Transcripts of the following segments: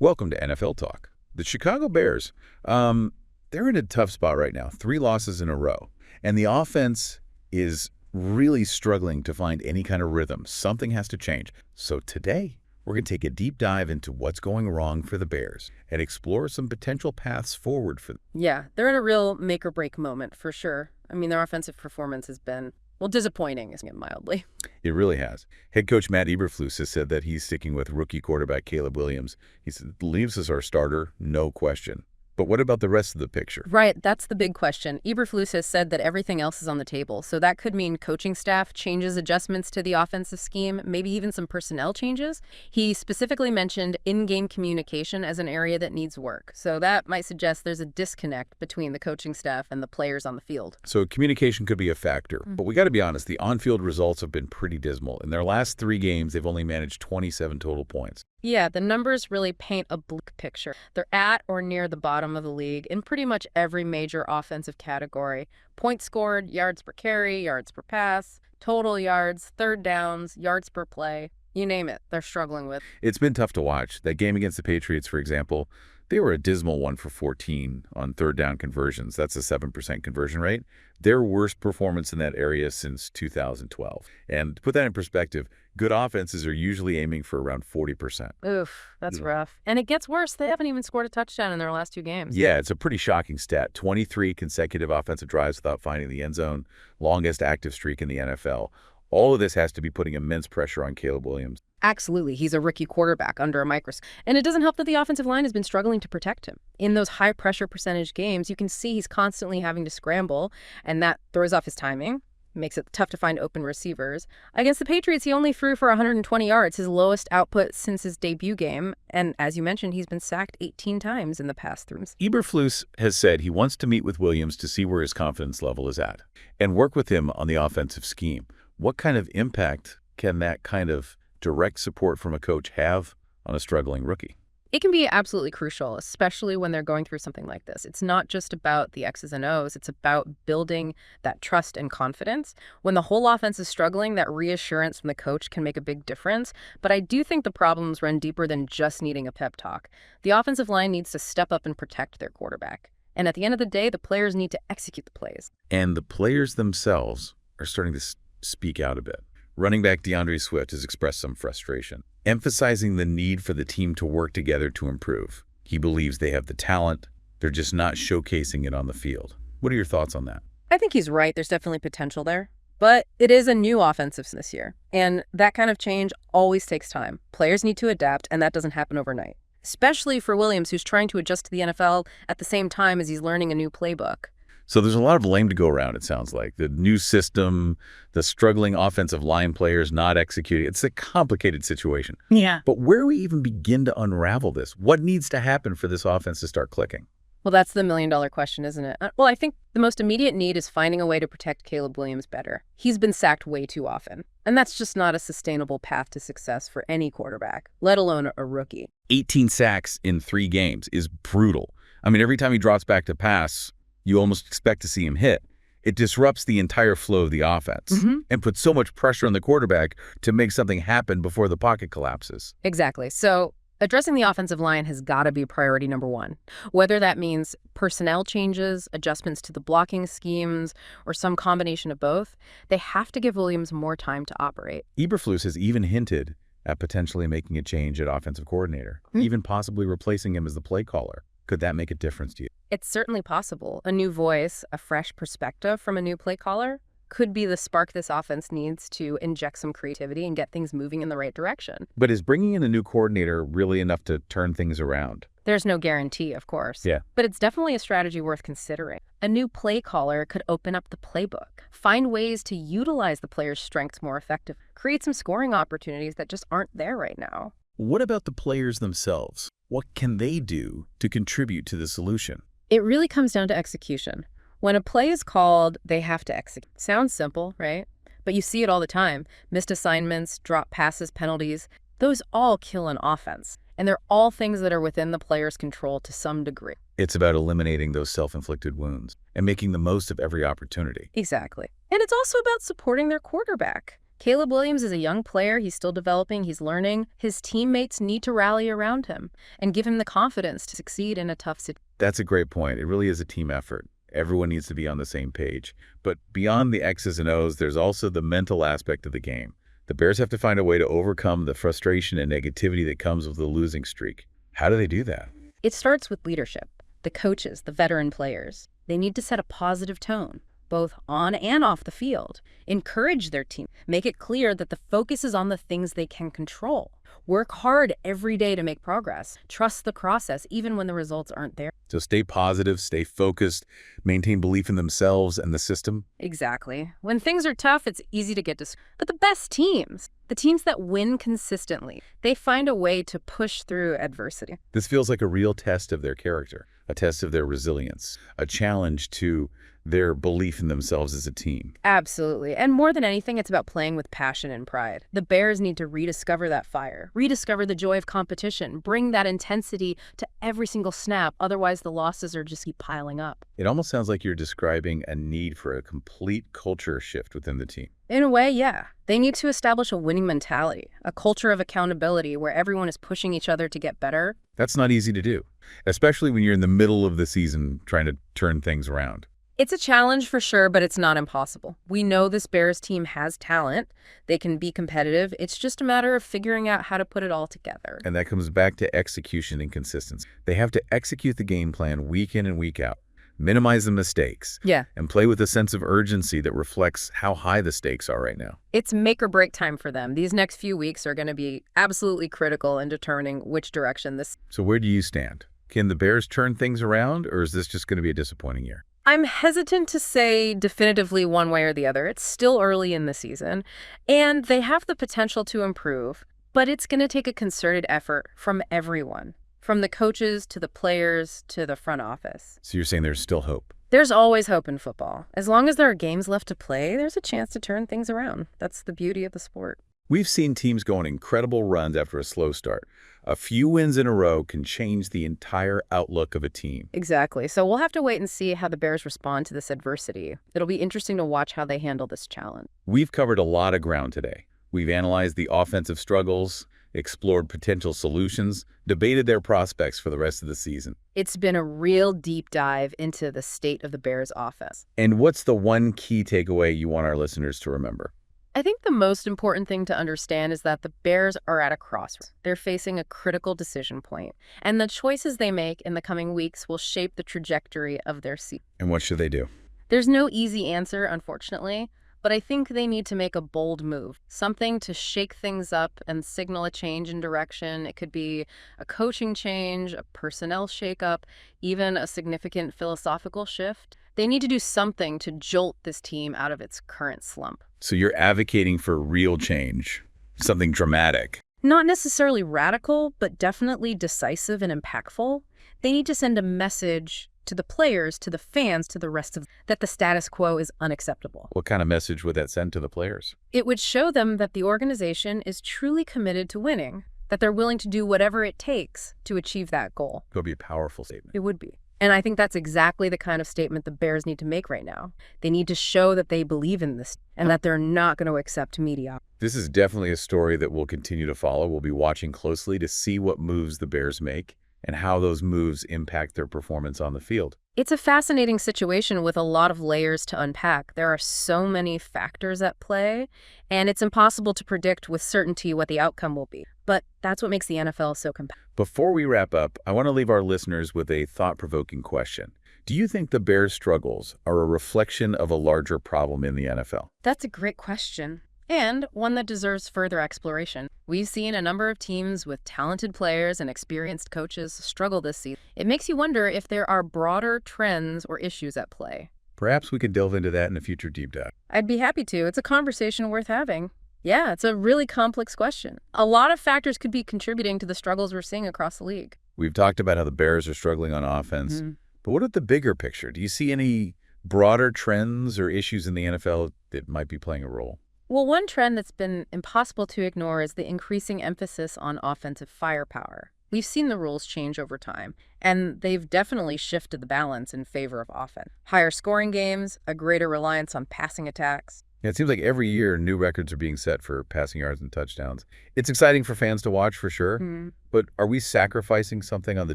Welcome to NFL Talk. The Chicago Bears, they're in a tough spot right now. 3 losses in a row. And the offense is really struggling to find any kind of rhythm. Something has to change. So today, we're going to take a deep dive into what's going wrong for the Bears and explore some potential paths forward for them. Yeah, they're in a real make-or-break moment, for sure. I mean, their offensive performance has been, well, disappointing, isn't it, mildly? It really has. Head coach Matt Eberflus has said that he's sticking with rookie quarterback Caleb Williams. He believes as our starter, no question. But what about the rest of the picture? Right, that's the big question. Eberflus has said that everything else is on the table, so that could mean coaching staff changes, adjustments to the offensive scheme, maybe even some personnel changes. He specifically mentioned in-game communication as an area that needs work, so that might suggest there's a disconnect between the coaching staff and the players on the field. So communication could be a factor, but we got to be honest, the on-field results have been pretty dismal. In their last 3 games, they've only managed 27 total points. Yeah, the numbers really paint a bleak picture. They're at or near the bottom of the league in pretty much every major offensive category. Points scored, yards per carry, yards per pass, total yards, third downs, yards per play. You name it, they're struggling with. It's been tough to watch. That game against the Patriots, for example, they were a dismal 1 for 14 on third down conversions. That's a 7% conversion rate. Their worst performance in that area since 2012. And to put that in perspective, good offenses are usually aiming for around 40%. Oof, that's rough. And it gets worse. They haven't even scored a touchdown in their last 2 games. Yeah, it's a pretty shocking stat. 23 consecutive offensive drives without finding the end zone, longest active streak in the NFL. All of this has to be putting immense pressure on Caleb Williams. Absolutely. He's a rookie quarterback under a microscope. And it doesn't help that the offensive line has been struggling to protect him. In those high-pressure percentage games, you can see he's constantly having to scramble, and that throws off his timing, makes it tough to find open receivers. Against the Patriots, he only threw for 120 yards, his lowest output since his debut game. And as you mentioned, he's been sacked 18 times in the past 3 months. Eberflus has said he wants to meet with Williams to see where his confidence level is at and work with him on the offensive scheme. What kind of impact can that kind of direct support from a coach have on a struggling rookie? It can be absolutely crucial, especially when they're going through something like this. It's not just about the X's and O's. It's about building that trust and confidence. When the whole offense is struggling, that reassurance from the coach can make a big difference. But I do think the problems run deeper than just needing a pep talk. The offensive line needs to step up and protect their quarterback. And at the end of the day, the players need to execute the plays. And the players themselves are starting to speak out a bit. Running back DeAndre Swift has expressed some frustration, emphasizing the need for the team to work together to improve. He believes they have the talent, they're just not showcasing it on the field. What are your thoughts on that? I think he's right. There's definitely potential there. But it is a new offensive this year, and that kind of change always takes time. Players need to adapt, and that doesn't happen overnight, especially for Williams, who's trying to adjust to the NFL at the same time as he's learning a new playbook. So there's a lot of blame to go around, it sounds like. The new system, the struggling offensive line players not executing. It's a complicated situation. Yeah. But where do we even begin to unravel this? What needs to happen for this offense to start clicking? Well, that's the million-dollar question, isn't it? Well, I think the most immediate need is finding a way to protect Caleb Williams better. He's been sacked way too often, and that's just not a sustainable path to success for any quarterback, let alone a rookie. 18 sacks in 3 games is brutal. I mean, every time he drops back to pass, you almost expect to see him hit. It disrupts the entire flow of the offense and puts so much pressure on the quarterback to make something happen before the pocket collapses. Exactly. So addressing the offensive line has got to be priority number 1. Whether that means personnel changes, adjustments to the blocking schemes, or some combination of both, they have to give Williams more time to operate. Eberflus has even hinted at potentially making a change at offensive coordinator, even possibly replacing him as the play caller. Could that make a difference to you? It's certainly possible. A new voice, a fresh perspective from a new play caller could be the spark this offense needs to inject some creativity and get things moving in the right direction. But is bringing in a new coordinator really enough to turn things around? There's no guarantee, of course. Yeah. But it's definitely a strategy worth considering. A new play caller could open up the playbook, find ways to utilize the player's strengths more effectively, create some scoring opportunities that just aren't there right now. What about the players themselves? What can they do to contribute to the solution? It really comes down to execution. When a play is called, they have to execute. Sounds simple, right? But you see it all the time. Missed assignments, drop passes, penalties. Those all kill an offense. And they're all things that are within the player's control to some degree. It's about eliminating those self-inflicted wounds and making the most of every opportunity. Exactly. And it's also about supporting their quarterback. Caleb Williams is a young player. He's still developing. He's learning. His teammates need to rally around him and give him the confidence to succeed in a tough situation. That's a great point. It really is a team effort. Everyone needs to be on the same page. But beyond the X's and O's, there's also the mental aspect of the game. The Bears have to find a way to overcome the frustration and negativity that comes with the losing streak. How do they do that? It starts with leadership. The coaches, the veteran players, they need to set a positive tone, both on and off the field. Encourage their team. Make it clear that the focus is on the things they can control. Work hard every day to make progress. Trust the process, even when the results aren't there. So stay positive, stay focused, maintain belief in themselves and the system. Exactly. When things are tough, it's easy to get discouraged. But the best teams, the teams that win consistently, they find a way to push through adversity. This feels like a real test of their character, a test of their resilience, a challenge to their belief in themselves as a team. Absolutely. And more than anything, it's about playing with passion and pride. The Bears need to rediscover that fire, rediscover the joy of competition, bring that intensity to every single snap. Otherwise, the losses are just keep piling up. It almost sounds like you're describing a need for a complete culture shift within the team. In a way, yeah. They need to establish a winning mentality, a culture of accountability where everyone is pushing each other to get better. That's not easy to do, especially when you're in the middle of the season trying to turn things around. It's a challenge for sure, but it's not impossible. We know this Bears team has talent. They can be competitive. It's just a matter of figuring out how to put it all together. And that comes back to execution and consistency. They have to execute the game plan week in and week out, minimize the mistakes, and play with a sense of urgency that reflects how high the stakes are right now. It's make or break time for them. These next few weeks are going to be absolutely critical in determining which direction this. So where do you stand? Can the Bears turn things around, or is this just going to be a disappointing year? I'm hesitant to say definitively one way or the other. It's still early in the season, and they have the potential to improve, but it's going to take a concerted effort from everyone, from the coaches to the players to the front office. So you're saying there's still hope? There's always hope in football. As long as there are games left to play, there's a chance to turn things around. That's the beauty of the sport. We've seen teams go on incredible runs after a slow start. A few wins in a row can change the entire outlook of a team. Exactly. So we'll have to wait and see how the Bears respond to this adversity. It'll be interesting to watch how they handle this challenge. We've covered a lot of ground today. We've analyzed the offensive struggles, explored potential solutions, debated their prospects for the rest of the season. It's been a real deep dive into the state of the Bears offense. And what's the one key takeaway you want our listeners to remember? I think the most important thing to understand is that the Bears are at a crossroads. They're facing a critical decision point, and the choices they make in the coming weeks will shape the trajectory of their season. And what should they do? There's no easy answer, unfortunately, but I think they need to make a bold move, something to shake things up and signal a change in direction. It could be a coaching change, a personnel shakeup, even a significant philosophical shift. They need to do something to jolt this team out of its current slump. So you're advocating for real change, something dramatic. Not necessarily radical, but definitely decisive and impactful. They need to send a message to the players, to the fans, to the rest of that the status quo is unacceptable. What kind of message would that send to the players? It would show them that the organization is truly committed to winning, that they're willing to do whatever it takes to achieve that goal. It would be a powerful statement. It would be. And I think that's exactly the kind of statement the Bears need to make right now. They need to show that they believe in this and that they're not going to accept mediocrity. This is definitely a story that we'll continue to follow. We'll be watching closely to see what moves the Bears make and how those moves impact their performance on the field. It's a fascinating situation with a lot of layers to unpack. There are so many factors at play, and it's impossible to predict with certainty what the outcome will be. But that's what makes the NFL so compelling. Before we wrap up, I want to leave our listeners with a thought-provoking question. Do you think the Bears' struggles are a reflection of a larger problem in the NFL? That's a great question, and one that deserves further exploration. We've seen a number of teams with talented players and experienced coaches struggle this season. It makes you wonder if there are broader trends or issues at play. Perhaps we could delve into that in a future deep dive. I'd be happy to. It's a conversation worth having. Yeah, it's a really complex question. A lot of factors could be contributing to the struggles we're seeing across the league. We've talked about how the Bears are struggling on offense, but what about the bigger picture? Do you see any broader trends or issues in the NFL that might be playing a role? Well, one trend that's been impossible to ignore is the increasing emphasis on offensive firepower. We've seen the rules change over time, and they've definitely shifted the balance in favor of offense. Higher scoring games, a greater reliance on passing attacks. Yeah, it seems like every year new records are being set for passing yards and touchdowns. It's exciting for fans to watch for sure, but are we sacrificing something on the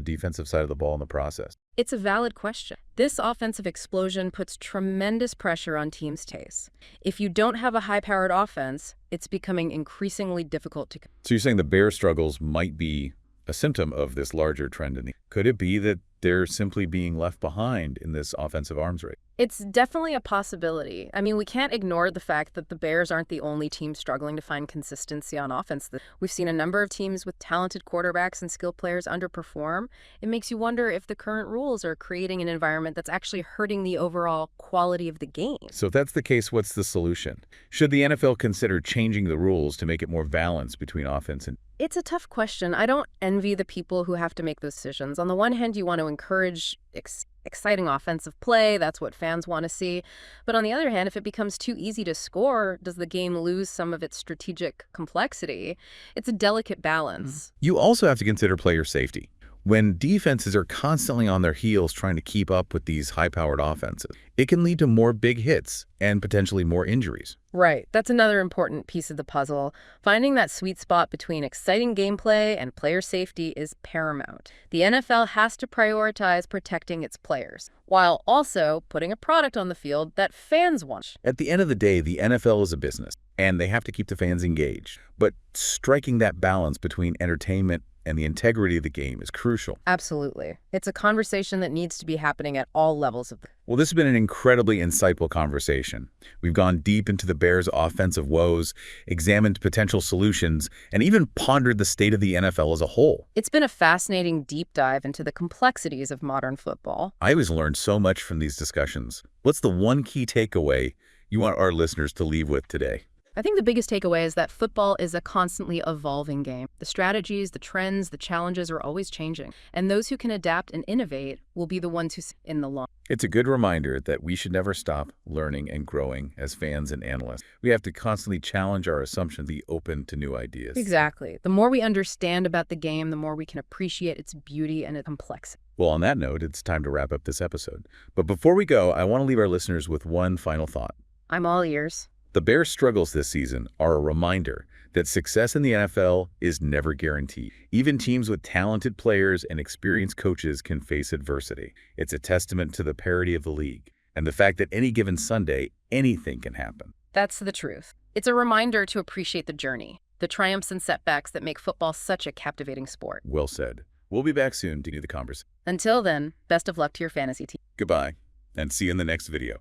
defensive side of the ball in the process? It's a valid question. This offensive explosion puts tremendous pressure on teams' tastes. If you don't have a high-powered offense, it's becoming increasingly difficult to. So you're saying the Bears' struggles might be a symptom of this larger trend could it be that they're simply being left behind in this offensive arms race? It's definitely a possibility. I mean, we can't ignore the fact that the Bears aren't the only team struggling to find consistency on offense. We've seen a number of teams with talented quarterbacks and skilled players underperform. It makes you wonder if the current rules are creating an environment that's actually hurting the overall quality of the game. So if that's the case, what's the solution? Should the NFL consider changing the rules to make it more balanced between offense and... It's a tough question. I don't envy the people who have to make those decisions. On the one hand, you want to encourage exciting offensive play. That's what fans want to see. But on the other hand, if it becomes too easy to score, does the game lose some of its strategic complexity? It's a delicate balance. You also have to consider player safety. When defenses are constantly on their heels trying to keep up with these high-powered offenses, it can lead to more big hits and potentially more injuries. Right. That's another important piece of the puzzle. Finding that sweet spot between exciting gameplay and player safety is paramount. The NFL has to prioritize protecting its players, while also putting a product on the field that fans want. At the end of the day, the NFL is a business, and they have to keep the fans engaged. But striking that balance between entertainment and the integrity of the game is crucial. Absolutely. It's a conversation that needs to be happening at all levels of the... Well, this has been an incredibly insightful conversation. We've gone deep into the Bears' offensive woes, examined potential solutions, and even pondered the state of the NFL as a whole. It's been a fascinating deep dive into the complexities of modern football. I always learned so much from these discussions. What's the one key takeaway you want our listeners to leave with today? I think the biggest takeaway is that football is a constantly evolving game. The strategies, the trends, the challenges are always changing. And those who can adapt and innovate will be the ones who in the long. It's a good reminder that we should never stop learning and growing as fans and analysts. We have to constantly challenge our assumptions, be open to new ideas. Exactly. The more we understand about the game, the more we can appreciate its beauty and its complexity. Well, on that note, it's time to wrap up this episode. But before we go, I want to leave our listeners with one final thought. I'm all ears. The Bears' struggles this season are a reminder that success in the NFL is never guaranteed. Even teams with talented players and experienced coaches can face adversity. It's a testament to the parity of the league and the fact that any given Sunday, anything can happen. That's the truth. It's a reminder to appreciate the journey, the triumphs and setbacks that make football such a captivating sport. Well said. We'll be back soon to continue the conversation. Until then, best of luck to your fantasy team. Goodbye, and see you in the next video.